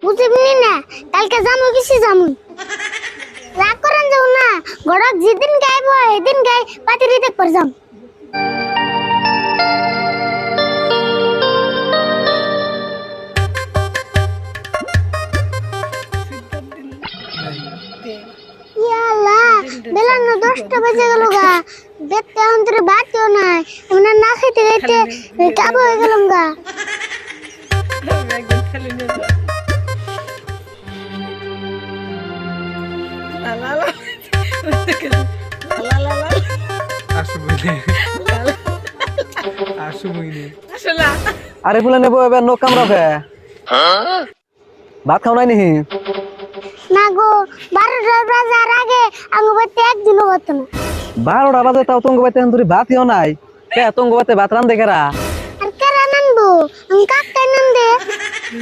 বুঝবি না কালকে যামু কিছু যামু রাগ করেন যাও না গড়ক যেদিন গাইব এদিন গাই পাতিরি দেখ পর যাম ইয়ালা বেলা না 10টা বাজে গেল গা দেখতে অন্তরে বাতিও নাই এমন না খেতে খেতে কাবু হয়ে গেলাম গা আরে ফুলে নেবো এবার নোক কামড়াবে ভাত খাও নাই নিহি না গো 12টা বাজার আগে আঙ্গু বাড়িতে একদিনও হতো না 12টা বাজে তাও তঙ্গ বাইতে তুই ভাতইও নাই কে তঙ্গ বাইতে ভাত রান দেখেরা আর কারা নানবো আমি কাকা নান দে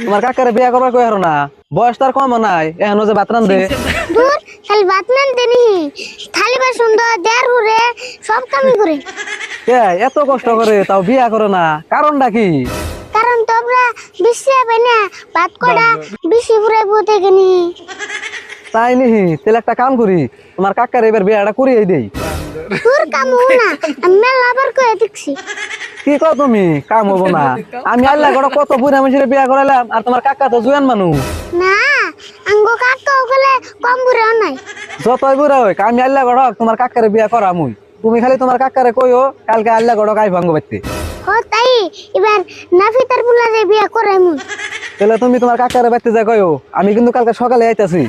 তোমার কাকারে বিয়া করবার কই হারো না বয়স তার কম নাই এখনো যে ভাত রান দে দূর খালি ভাত নান দেনি খালি বাসন দেড় হুরে সব কামই করে কে এত কষ্ট করে তাও বিয়া করে না কারণটা কি কারণ তোমরা বেশি হবে না ভাত কড়া বেশি ঘুরে বতে গেনি তাই নিহি তাহলে একটা কাম করি তোমার কাকার এবার বিয়াটা করিয়ে দেই তোর কাম হবো না আমি মেলা আবার কয়ে দেখছি কি কও তুমি কাম হবো না আমি আল্লাহ গড় কত বুড়া মানুষের বিয়া করাইলাম আর তোমার কাকা তো জুয়ান মানুষ না আঙ্গ কাকা ওগুলো কম বুড়াও নাই যতই বুড়া হোক আমি আল্লাহ গড় তোমার কাকারে বিয়া করামুই তুমি খালি তোমার কাকারে কইও কালকে আল্লাহ গড় গাই ভাঙ্গ বাইতে ও তাই এবার নাফিতার বুলারে বিয়া করাইমু তাহলে তুমি তোমার কাকারে বাইতে যা কইও আমি কিন্তু কালকে সকালে আইতাছি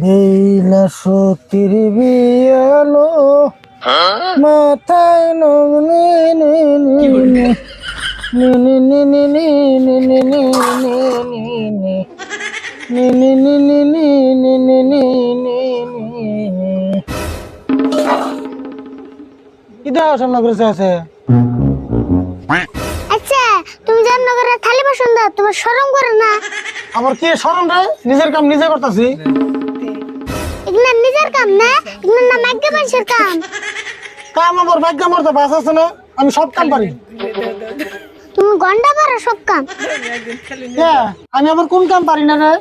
বেলা সতীর বিয়ালো মাথায় নগ কি দাও সামনে করেছে আছে আচ্ছা তুমি জামনগরে থালি বাসন দাও তোমার শরম করে না আবার কি শরম রে নিজের কাম নিজে করতেছি এগুলা নিজের কাম না এগুলা না মাইকে মানুষের কাম কাম আমার ভাগ্য আমার তো বাস আছে না আমি সব কাম পারি তুমি গন্ডা পারো সব কাম আমি আবার কোন কাম পারি না রে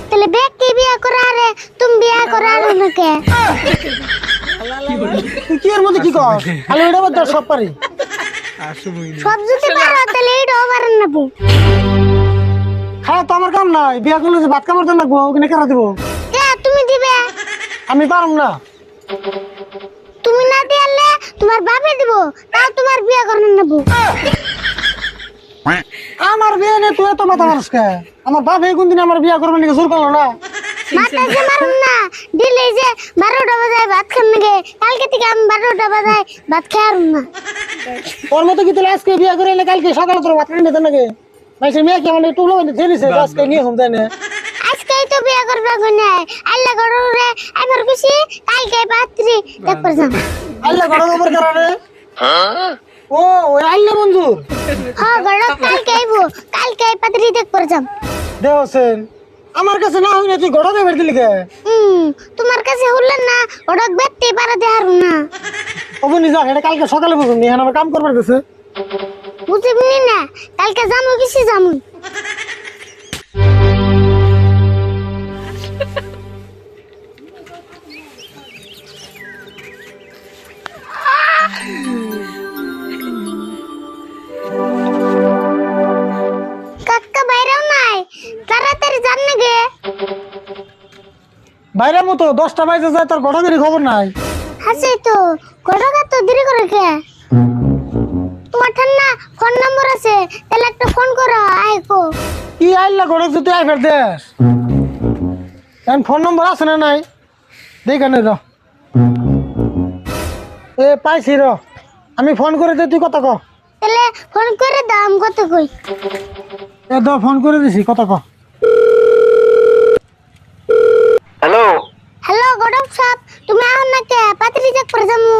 তাহলে ব্যক্তি বিয়া করে আরে তুমি বিয়া করে আর নাকি তুই কি এর মধ্যে কি কর খালি এটা বাদ সব পারি সব যদি পারো তাহলে এইটাও পারেন না বউ হ্যাঁ তো আমার কাম নাই বিয়া করলে যে ভাত কামড় দেন লাগবো ওখানে কেন দিব তুমি দিবে আমি পারম না তুমি না দিলে তোমার বাপে দিব তাও তোমার বিয়া করেন না বউ আমার বিয়ে নেই তুই এত মাথা মানুষ কে আমার বাপ এই কোনদিন আমার বিয়া করবে নাকি জোর করলো না মাথা যে মারুন না দিলে যে 12টা বাজায় ভাত খান নাকি কালকে থেকে আমি 12টা বাজায় ভাত খাই আর না ওর মতো কি তাহলে আজকে বিয়া করে এলে কালকে সকালে তোর ভাত খাই নাকি ভাই মেয়ে কি আমার একটু জেনেছে আজকে নিয়ে হোম যায় না আজকেই তো বিয়া করবে কোনে আল্লাহ গড়রে এবার খুশি কালকে পাত্রী দেখ পড়ছাম আল্লাহ গড় খবর কারণে ও ওই আল্লাহ মঞ্জুর হ্যাঁ গড় কালকে আইবো কালকে পাত্রী দেখ পড়ছাম দেও হোসেন আমার কাছে না হইলে তুই গড় দেবে দিলি কে তোমার কাছে হলেন না ওটা বেতে পারে দেহার না অবনি যা এটা কালকে সকালে বুঝুন নি আমার কাম করবার গেছে বুঝবি না কালকে যামু কিছু যামু কাকা বাইরেও নাই তাড়াতাড়ি যান না গে বাইরে মতো 10টা বাজে যায় তোর গড় বেরি খবর নাই আছে তো গড়কা তো দেরি করে কে তোমার ঠান্না ফোন নাম্বার আছে তাহলে একটা ফোন করো আইকো কি আল্লাহ গড় তুই আই ফের দেস এন ফোন নম্বর আছে না নাই দেখে নে র এ পাইছি র আমি ফোন করে দে তুই কথা ক তাহলে ফোন করে দাম কত কই এ দ ফোন করে দিছি কথা ক হ্যালো হ্যালো গড়ক সাহেব তুমি আহন না কে পাত্রী চেক করে যামু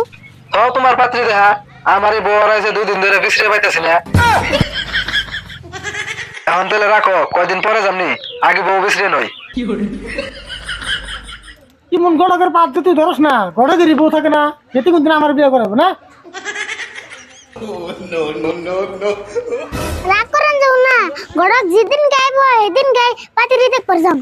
তো তোমার পাত্রী দেখা আমার এই বউর আছে 2 দিন ধরে বিশ্রে পাইতাছি না এখন তাহলে রাখো কয়দিন পরে যামনি আগে বউ বিশ্রে নই কি মন গড়কের পাত তুই ধরস না, গড়গিরি বউ থাকে না, যেতে কোনদিন আমার বিয়ে করাবো না। রাগ করেন যাও না, গড়ক যেদিন গাইব এদিন গাই পাতি দিতে পারজাম।